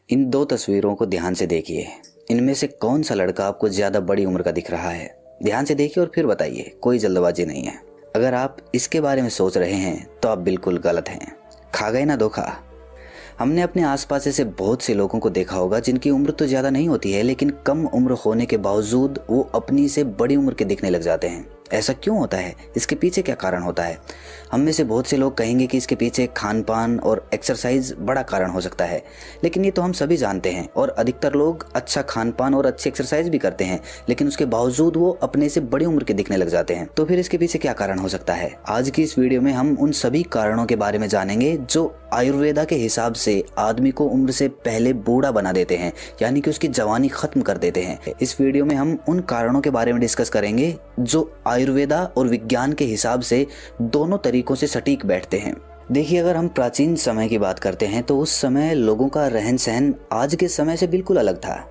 इन दो तस्वीरों को ध्यान से देखिए। इनमें से कौन सा लड़का आपको ज्यादा बड़ी उम्र का दिख रहा है? ध्यान से देखिए और फिर बताइए, कोई जल्दबाजी नहीं है। अगर आप इसके बारे में सोच रहे हैं तो आप बिल्कुल गलत हैं। खा गए ना धोखा। हमने अपने आसपास ऐसे बहुत से लोगों को देखा होगा जिनकी उम्र तो ज़्यादा नहीं होती है, लेकिन कम उम्र होने के बावजूद वो अपनी से बड़ी उम्र के दिखने लग जाते हैं। ऐसा क्यों होता है? इसके पीछे क्या कारण होता है? हम में से बहुत से लोग कहेंगे कि इसके पीछे खान पान और एक्सरसाइज बड़ा कारण हो सकता है, लेकिन ये तो हम सभी जानते हैं और अधिकतर लोग अच्छा खान पान और अच्छी एक्सरसाइज भी करते हैं, लेकिन उसके बावजूद वो अपने से बड़ी उम्र के दिखने लग जाते हैं। तो फिर इसके पीछे क्या कारण हो सकता है? आज की इस वीडियो में हम उन सभी कारणों के बारे में जानेंगे जो आयुर्वेदा के हिसाब से आदमी को उम्र से पहले बूढ़ा बना देते हैं, यानी कि उसकी जवानी खत्म कर देते हैं। इस वीडियो में हम उन कारणों के बारे में डिस्कस करेंगे जो आयुर्वेदा और विज्ञान के हिसाब से दोनों तरीकों से सटीक बैठते हैं। देखिए, अगर हम प्राचीन समय की बात करते हैं तो उस समय लोगों का रहन सहन आज के समय से बिल्कुल अलग था।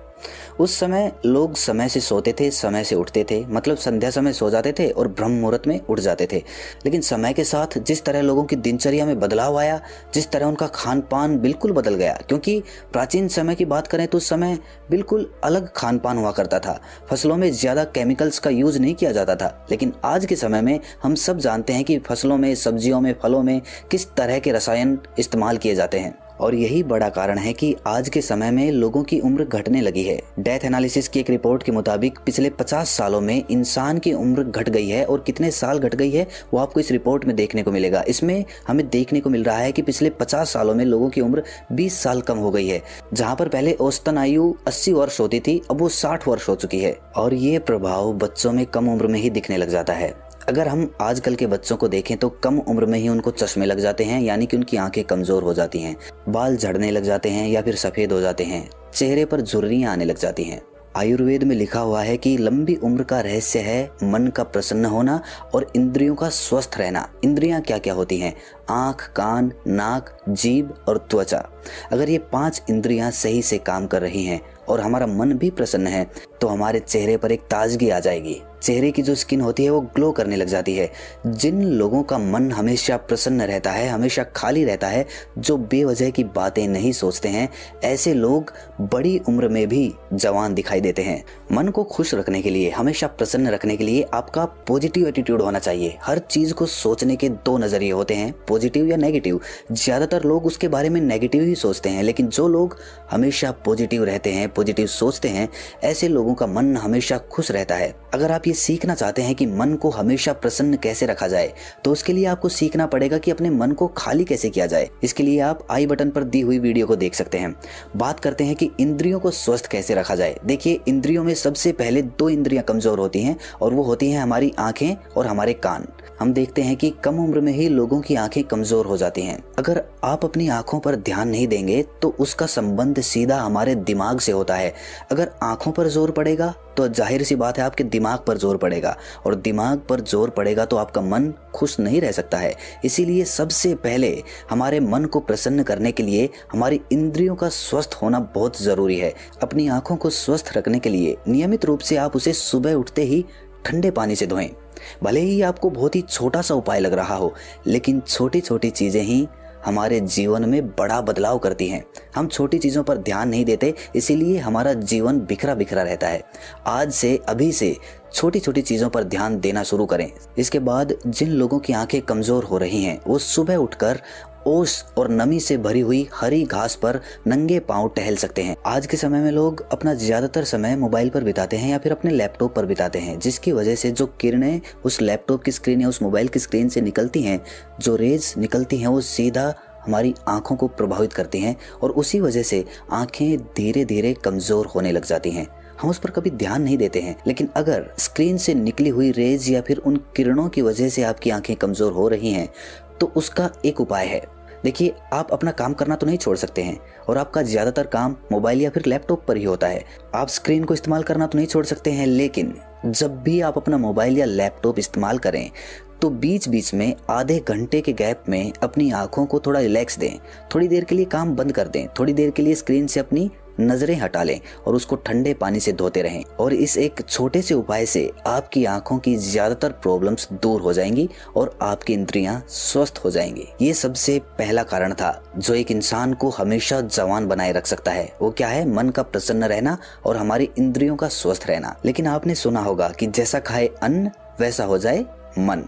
उस समय लोग समय से सोते थे, समय से उठते थे, मतलब संध्या समय सो जाते थे और ब्रह्म मुहूर्त में उठ जाते थे। लेकिन समय के साथ जिस तरह लोगों की दिनचर्या में बदलाव आया, जिस तरह उनका खान पान बिल्कुल बदल गया, क्योंकि प्राचीन समय की बात करें तो उस समय बिल्कुल अलग खान पान हुआ करता था। फसलों में ज़्यादा केमिकल्स का यूज़ नहीं किया जाता था। लेकिन आज के समय में हम सब जानते हैं कि फसलों में, सब्जियों में, फलों में किस तरह के रसायन इस्तेमाल किए जाते हैं, और यही बड़ा कारण है कि आज के समय में लोगों की उम्र घटने लगी है। डेथ एनालिसिस की एक रिपोर्ट के मुताबिक पिछले 50 सालों में इंसान की उम्र घट गई है, और कितने साल घट गई है वो आपको इस रिपोर्ट में देखने को मिलेगा। इसमें हमें देखने को मिल रहा है कि पिछले 50 सालों में लोगों की उम्र 20 साल कम हो गई है। जहां पर पहले औसतन आयु 80 वर्ष होती थी, अब वो 60 वर्ष हो चुकी है। और ये प्रभाव बच्चों में कम उम्र में ही दिखने लग जाता है। अगर हम आजकल के बच्चों को देखें तो कम उम्र में ही उनको चश्मे लग जाते हैं, यानी कि उनकी आंखें कमजोर हो जाती हैं, बाल झड़ने लग जाते हैं या फिर सफेद हो जाते हैं, चेहरे पर झुर्रियां आने लग जाती हैं। आयुर्वेद में लिखा हुआ है कि लंबी उम्र का रहस्य है मन का प्रसन्न होना और इंद्रियों का स्वस्थ रहना। इंद्रियां क्या क्या होती हैं? आँख, कान, नाक, जीभ और त्वचा। अगर ये 5 इंद्रियां सही से काम कर रही हैं और हमारा मन भी प्रसन्न है तो हमारे चेहरे पर एक ताजगी आ जाएगी। चेहरे की जो स्किन होती है वो ग्लो करने लग जाती है। जिन लोगों का मन हमेशा प्रसन्न रहता है, हमेशा खाली रहता है, जो बेवजह की बातें नहीं सोचते हैं, ऐसे लोग बड़ी उम्र में भी जवान दिखाई देते हैं। मन को खुश रखने के लिए, हमेशा प्रसन्न रखने के लिए आपका पॉजिटिव एटीट्यूड होना चाहिए। हर चीज को सोचने के 2 नजरिए होते हैं, पॉजिटिव या नेगेटिव। ज्यादातर लोग उसके बारे में नेगेटिव ही सोचते हैं, लेकिन जो लोग हमेशा पॉजिटिव रहते हैं, पॉजिटिव सोचते हैं, ऐसे लोगों का मन हमेशा खुश रहता है। अगर आप ये सीखना चाहते हैं कि मन को हमेशा प्रसन्न कैसे रखा जाए, तो उसके लिए आपको सीखना पड़ेगा कि अपने मन को खाली कैसे किया जाए। इसके लिए आप आई बटन पर दी हुई वीडियो को देख सकते हैं। बात करते हैं कि इंद्रियों को स्वस्थ कैसे रखा जाए। देखिए, इंद्रियों में सबसे पहले 2 इंद्रियां कमजोर होती हैं, और वो होती हैं हमारी आंखें और हमारे कान। हम देखते हैं कि कम उम्र में ही लोगों की आंखें कमजोर हो जाती हैं। अगर आप अपनी आंखों पर ध्यान नहीं देंगे तो उसका संबंध सीधा हमारे दिमाग से होता है। अगर आंखों पर जोर पड़ेगा तो जाहिर सी बात है आपके दिमाग पर जोर पड़ेगा, और दिमाग पर जोर पड़ेगा तो आपका मन खुश नहीं रह सकता है। इसीलिए सबसे पहले हमारे मन को प्रसन्न करने के लिए हमारी इंद्रियों का स्वस्थ होना बहुत ज़रूरी है। अपनी आंखों को स्वस्थ रखने के लिए नियमित रूप से आप उसे सुबह उठते ही ठंडे पानी से धोएं। भले ही आपको बहुत ही छोटा सा उपाय लग रहा हो, लेकिन छोटी छोटी चीज़ें ही हमारे जीवन में बड़ा बदलाव करती हैं। हम छोटी चीज़ों पर ध्यान नहीं देते, इसीलिए हमारा जीवन बिखरा बिखरा रहता है। आज से, अभी से छोटी छोटी चीज़ों पर ध्यान देना शुरू करें। इसके बाद जिन लोगों की आंखें कमज़ोर हो रही हैं, वो सुबह उठकर ओस और नमी से भरी हुई हरी घास पर नंगे पांव टहल सकते हैं। आज के समय में लोग अपना ज्यादातर समय मोबाइल पर बिताते हैं या फिर अपने लैपटॉप पर बिताते हैं, जिसकी वजह से जो किरणें उस लैपटॉप की स्क्रीन या उस मोबाइल की स्क्रीन से निकलती हैं, जो रेज निकलती हैं, वो सीधा हमारी आंखों को प्रभावित करती हैं, और उसी वजह से आंखें धीरे धीरे कमजोर होने लग जाती हैं। हम उस पर कभी ध्यान नहीं देते हैं, लेकिन अगर स्क्रीन से निकली हुई रेज या फिर उन किरणों की वजह से आपकी आंखें कमजोर हो रही हैं, तो उसका एक उपाय है। देखिए, आप अपना काम करना तो नहीं छोड़ सकते हैं, और आपका ज़्यादातर काम मोबाइल या फिर लैपटॉप पर ही होता है। आप स्क्रीन को इस्तेमाल करना तो नहीं छोड़ सकते हैं, लेकिन जब भी आप अपना मोबाइल या लैपटॉप इस्तेमाल करें तो बीच बीच में आधे घंटे के गैप में अपनी आंखों को थोड़ा रिलैक्स दें। थोड़ी देर के लिए काम बंद कर दें, थोड़ी देर के लिए स्क्रीन से अपनी नजरें हटा लें और उसको ठंडे पानी से धोते रहें। और इस एक छोटे से उपाय से आपकी आंखों की ज्यादातर प्रॉब्लम्स दूर हो जाएंगी और आपकी इंद्रियां स्वस्थ हो जाएंगी। ये सबसे पहला कारण था जो एक इंसान को हमेशा जवान बनाए रख सकता है। वो क्या है? मन का प्रसन्न रहना और हमारी इंद्रियों का स्वस्थ रहना। लेकिन आपने सुना होगा कि जैसा खाए अन्न वैसा हो जाए मन।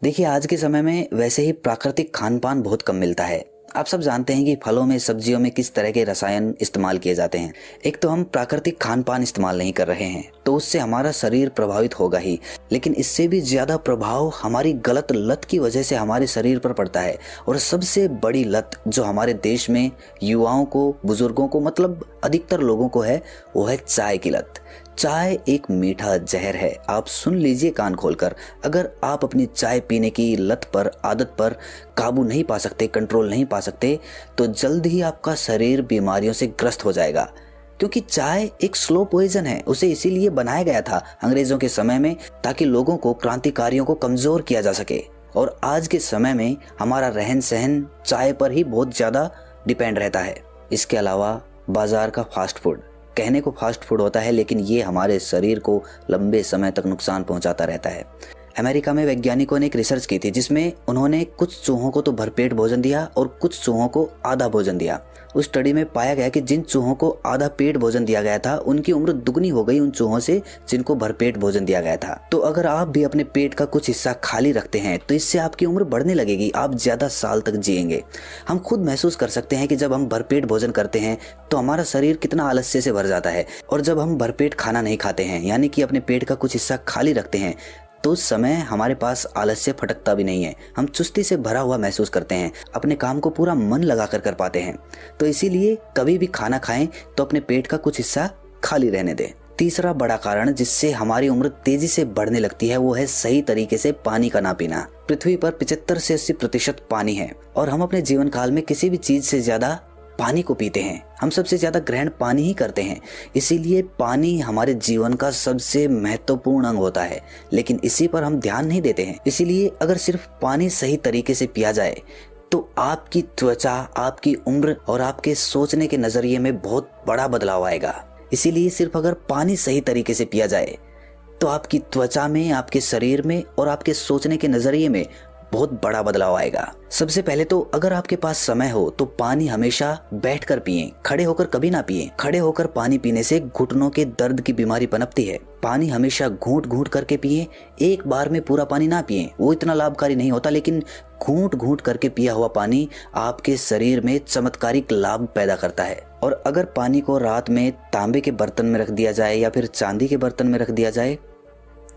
देखिए, आज के समय में वैसे ही प्राकृतिक खान पान बहुत कम मिलता है। आप सब जानते हैं कि फलों में, सब्जियों में किस तरह के रसायन इस्तेमाल किए जाते हैं। एक तो हम प्राकृतिक खान पान इस्तेमाल नहीं कर रहे हैं, तो उससे हमारा शरीर प्रभावित होगा ही, लेकिन इससे भी ज्यादा प्रभाव हमारी गलत लत की वजह से हमारे शरीर पर पड़ता है। और सबसे बड़ी लत जो हमारे देश में युवाओं को, बुजुर्गों को, मतलब अधिकतर लोगों को है, वो है चाय की लत। चाय एक मीठा जहर है। आप सुन लीजिए कान खोलकर, अगर आप अपनी चाय पीने की लत पर, आदत पर काबू नहीं पा सकते, कंट्रोल नहीं पा सकते, तो जल्द ही आपका शरीर बीमारियों से ग्रस्त हो जाएगा। क्योंकि चाय एक स्लो पॉइजन है। उसे इसीलिए बनाया गया था अंग्रेजों के समय में, ताकि लोगों को, क्रांतिकारियों को कमजोर किया जा सके। और आज के समय में हमारा रहन सहन चाय पर ही बहुत ज्यादा डिपेंड रहता है। इसके अलावा बाजार का फास्ट फूड, कहने को फास्ट फूड होता है, लेकिन ये हमारे शरीर को लंबे समय तक नुकसान पहुंचाता रहता है। अमेरिका में वैज्ञानिकों ने एक रिसर्च की थी जिसमें उन्होंने कुछ चूहों को तो भरपेट भोजन दिया और कुछ चूहों को आधा भोजन दिया। उस स्टडी में पाया गया कि जिन चूहों को आधा पेट भोजन दिया गया था, उनकी उम्र दुगनी हो गई उन चूहों से जिनको भरपेट भोजन दिया गया था। तो अगर आप भी अपने पेट का कुछ हिस्सा खाली रखते हैं तो इससे आपकी उम्र बढ़ने लगेगी, आप ज्यादा साल तक जिएंगे। हम खुद महसूस कर सकते हैं कि जब हम भरपेट भोजन करते हैं तो हमारा शरीर कितना आलस्य से भर जाता है, और जब हम भरपेट खाना नहीं खाते हैं, यानी कि अपने पेट का कुछ हिस्सा खाली रखते हैं, तो उस समय हमारे पास आलस्य फटकता भी नहीं है। हम चुस्ती से भरा हुआ महसूस करते हैं, अपने काम को पूरा मन लगाकर कर पाते हैं। तो इसीलिए कभी भी खाना खाएं तो अपने पेट का कुछ हिस्सा खाली रहने दें। तीसरा बड़ा कारण जिससे हमारी उम्र तेजी से बढ़ने लगती है, वो है सही तरीके से पानी का ना पीना। पृथ्वी पर 75 से 80% पानी है और हम अपने जीवन काल में किसी भी चीज से ज्यादा पानी को पीते हैं। हम सबसे ज्यादा ग्रहण पानी ही करते हैं। इसीलिए पानी हमारे जीवन का सबसे महत्वपूर्ण अंग होता है, लेकिन इसी पर हम ध्यान नहीं देते हैं। इसीलिए अगर सिर्फ पानी सही तरीके से पिया जाए तो आपकी त्वचा, आपकी उम्र और आपके सोचने के नजरिए में बहुत बड़ा बदलाव आएगा। इसीलिए सिर्फ अगर पानी सही तरीके से पिया जाए तो आपकी त्वचा में, आपके शरीर में और आपके सोचने के नजरिए में बहुत बड़ा बदलाव आएगा। सबसे पहले तो अगर आपके पास समय हो तो पानी हमेशा बैठकर पिएं, खड़े होकर कभी ना पिएं। खड़े होकर पानी पीने से घुटनों के दर्द की बीमारी पनपती है। पानी हमेशा घूंट घूंट करके पिएं, एक बार में पूरा पानी ना पिएं, वो इतना लाभकारी नहीं होता। लेकिन घूंट घूंट करके पिया हुआ पानी आपके शरीर में चमत्कारिक लाभ पैदा करता है। और अगर पानी को रात में तांबे के बर्तन में रख दिया जाए या फिर चांदी के बर्तन में रख दिया जाए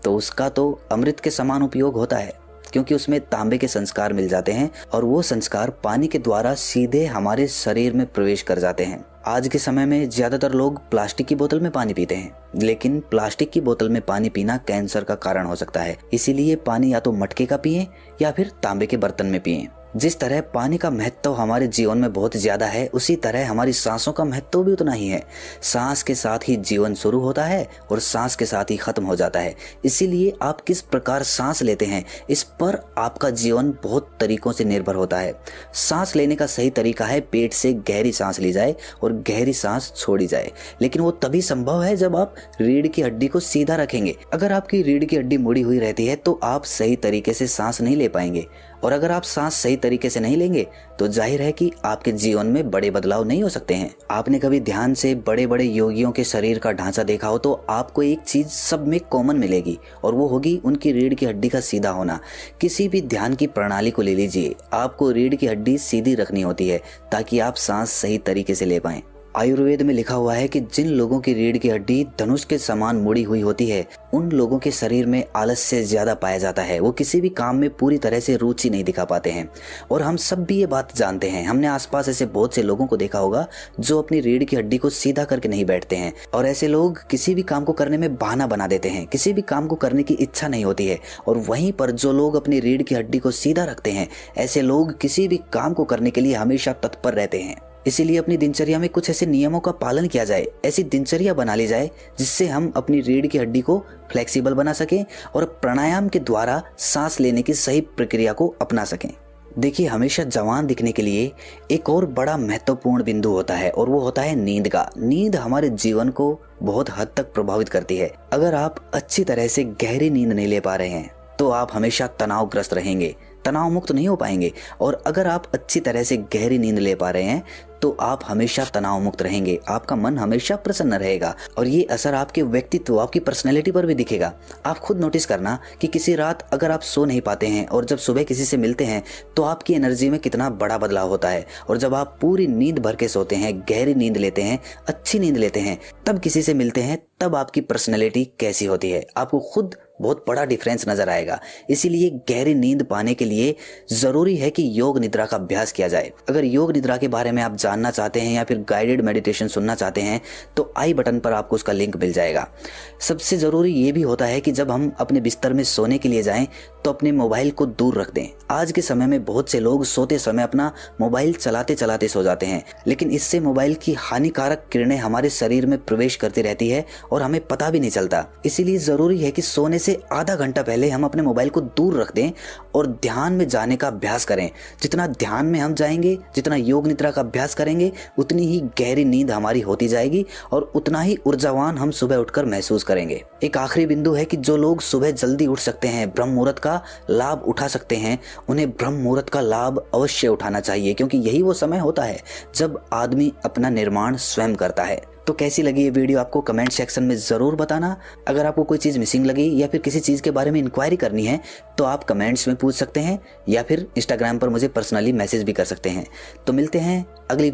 तो उसका तो अमृत के समान उपयोग होता है, क्योंकि उसमें तांबे के संस्कार मिल जाते हैं और वो संस्कार पानी के द्वारा सीधे हमारे शरीर में प्रवेश कर जाते हैं। आज के समय में ज्यादातर लोग प्लास्टिक की बोतल में पानी पीते हैं, लेकिन प्लास्टिक की बोतल में पानी पीना कैंसर का कारण हो सकता है। इसीलिए पानी या तो मटके का पिएं या फिर तांबे के बर्तन में पिएं। जिस तरह पानी का महत्व हमारे जीवन में बहुत ज्यादा है, उसी तरह हमारी सांसों का महत्व भी उतना ही है। सांस के साथ ही जीवन शुरू होता है और सांस के साथ ही खत्म हो जाता है। इसीलिए आप किस प्रकार सांस लेते हैं, इस पर आपका जीवन बहुत तरीकों से निर्भर होता है। सांस लेने का सही तरीका है पेट से गहरी सांस ली जाए और गहरी सांस छोड़ी जाए, लेकिन वो तभी संभव है जब आप रीढ़ की हड्डी को सीधा रखेंगे। अगर आपकी रीढ़ की हड्डी मुड़ी हुई रहती है तो आप सही तरीके से सांस नहीं ले पाएंगे, और अगर आप सांस सही तरीके से नहीं लेंगे तो जाहिर है कि आपके जीवन में बड़े बदलाव नहीं हो सकते हैं। आपने कभी ध्यान से बड़े बड़े योगियों के शरीर का ढांचा देखा हो तो आपको एक चीज सब में कॉमन मिलेगी, और वो होगी उनकी रीढ़ की हड्डी का सीधा होना। किसी भी ध्यान की प्रणाली को ले लीजिए, आपको रीढ़ की हड्डी सीधी रखनी होती है ताकि आप सांस सही तरीके से ले पाएं। आयुर्वेद में लिखा हुआ है कि जिन लोगों की रीढ़ की हड्डी धनुष के समान मुड़ी हुई होती है, उन लोगों के शरीर में आलस्य ज्यादा पाया जाता है। वो किसी भी काम में पूरी तरह से रुचि नहीं दिखा पाते हैं। और हम सब भी ये बात जानते हैं। हमने आसपास ऐसे बहुत से लोगों को देखा होगा जो अपनी रीढ़ की हड्डी को सीधा करके नहीं बैठते हैं, और ऐसे लोग किसी भी काम को करने में बहाना बना देते हैं। किसी भी काम को करने की इच्छा नहीं होती है। और वहीं पर जो लोग अपनी रीढ़ की हड्डी को सीधा रखते हैं, ऐसे लोग किसी भी काम को करने के लिए हमेशा तत्पर रहते हैं। इसीलिए अपनी दिनचर्या में कुछ ऐसे नियमों का पालन किया जाए, ऐसी दिनचर्या बना ली जाए जिससे हम अपनी रीढ़ की हड्डी को फ्लेक्सिबल बना सकें और प्राणायाम के द्वारा सांस लेने की सही प्रक्रिया को अपना सकें। देखिए, हमेशा जवान दिखने के लिए एक और बड़ा महत्वपूर्ण बिंदु होता है और वो होता है नींद का। नींद हमारे जीवन को बहुत हद तक प्रभावित करती है। अगर आप अच्छी तरह से गहरी नींद नहीं ले पा रहे हैं तो आप हमेशा तनावग्रस्त रहेंगे, तनाव मुक्त नहीं हो पाएंगे। और अगर आप अच्छी तरह से गहरी नींद ले पा रहे हैं तो आप हमेशा तनाव मुक्त रहेंगे, आपका मन हमेशा प्रसन्न रहेगा और ये असर आपके व्यक्तित्व, आपकी पर्सनैलिटी पर भी दिखेगा। आप खुद नोटिस करना कि किसी रात अगर आप सो नहीं पाते हैं और जब सुबह किसी से मिलते हैं तो आपकी एनर्जी में कितना बड़ा बदलाव होता है। और जब आप पूरी नींद भर के सोते हैं, गहरी नींद लेते हैं, अच्छी नींद लेते हैं, तब किसी से मिलते हैं, तब आपकी पर्सनैलिटी कैसी होती है, आपको खुद बहुत बड़ा डिफरेंस नजर आएगा। इसीलिए गहरी नींद पाने के लिए जरूरी है कि योग निद्रा का अभ्यास किया जाए। अगर योग निद्रा के बारे में आप जानना चाहते हैं या फिर गाइडेड मेडिटेशन सुनना चाहते हैं तो आई बटन पर आपको उसका लिंक मिल जाएगा। सबसे जरूरी ये भी होता है कि जब हम अपने बिस्तर में सोने के लिए जाएं तो अपने मोबाइल को दूर रख दें। आज के समय में बहुत से लोग सोते समय अपना मोबाइल चलाते चलाते सो जाते हैं, लेकिन इससे मोबाइल की हानिकारक किरणें हमारे शरीर में प्रवेश करती रहती है और हमें पता भी नहीं चलता। इसीलिए जरूरी है कि सोने से आधा घंटा पहले हम अपने मोबाइल को दूर रख दें और ध्यान में जाने का अभ्यास करें। जितना ध्यान में हम जाएंगे, जितना योग निद्रा का अभ्यास करेंगे, उतनी ही गहरी नींद हमारी होती जाएगी और उतना ही ऊर्जावान हम सुबह उठकर महसूस करेंगे। एक आखिरी बिंदु है कि जो लोग सुबह जल्दी उठ सकते हैं, ब्रह्म मुहूर्त का लाभ उठा सकते हैं, उन्हें ब्रह्म मुहूर्त का लाभ अवश्य उठाना चाहिए, क्योंकि यही वो समय होता है जब आदमी अपना निर्माण स्वयं करता है। तो कैसी लगी ये वीडियो आपको कमेंट सेक्शन में ज़रूर बताना। अगर आपको कोई चीज़ मिसिंग लगी या फिर किसी चीज़ के बारे में इंक्वायरी करनी है तो आप कमेंट्स में पूछ सकते हैं या फिर इंस्टाग्राम पर मुझे पर्सनली मैसेज भी कर सकते हैं। तो मिलते हैं अगली